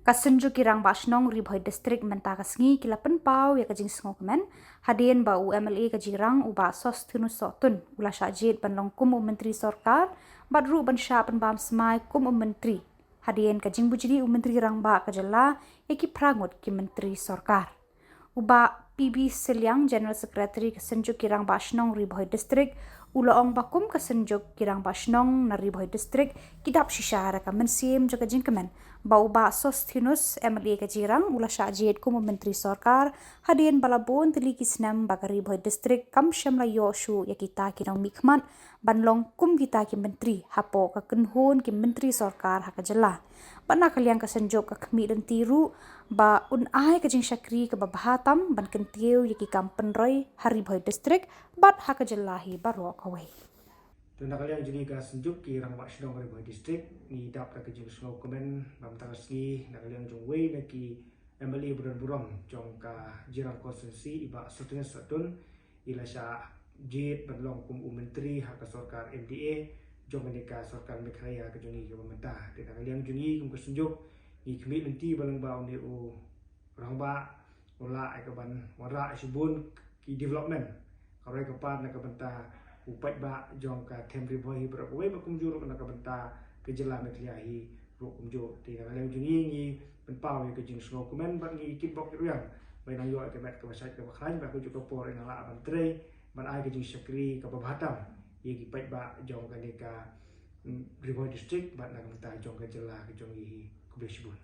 Kasenju kirang basnong ribhoi distrik menta kasngi kila Pynpaw ya ka Jingsngew Kmen hadien ba UMLA ka Jirang uba sos tunus sotun ula syajid banlong kum Myntri Sorkar badru ban sya penbam smai kum Myntri hadien ka Jingbujidi Myntri rang ba Khuborjylla yaki prangut ki Myntri Sorkar uba PB Shillong General Secretary kasenju kirang basnong ribhoi distrik ulaong bakum kasenju kirang basnong na ribhoi distrik kidap syishara ka mensim joka Kmen bau ba sos tunus MLA ka Jirang ula syajid kum Myntri Sorkar hadien balabon tili kisnam bagari ribhoi distrik kam Samla yoshu ya kita kinong mikmat banlong kum kita ki Myntri hapo ka kenhon ki Myntri Sorkar ha Khuborjylla bana kaliang kasenju ka Kmen tiru ba unai ka Jingsakri ka babahatam ban kentiu yaki kampen roy hari bhoi distrik bat ha Khuborjylla hi baro kawai Tuna kalian jadi ka senjuk ki rang Shillong dari bhoi distrik ni dap ka Jingsngew Kmen bam tangasni na kalian jong wei na ki MLA buron jong ka Jirang konstitusi iba sotun ila sya jit banlong kum Myntri ha ka Sorkar MDA jong ka Sorkar Meghalaya ka jongi ka pemerintah tuna kalian jongi kum ka senjuk ni Kmen ti balang ba ni u rang ba ula ai ka ban wara sibun ki development karai ka pan na ka banta upat ba jong ka temri boy berkuai ba kumjur na ka banta ke jela Meghalaya hi ro kumjur ti na leng jungi ni Pynpaw ke Jingsngew Kmen ba ni kitbok riang bai nang yo ke met ka basai ka bakhan ba ku ju ka por ina la Myntri ban ai ke Jingsakri ka babahatam ye ki pat ba jong ka ni ka ribhoi district ba na ka banta jong ka jela ke jong hi Khubor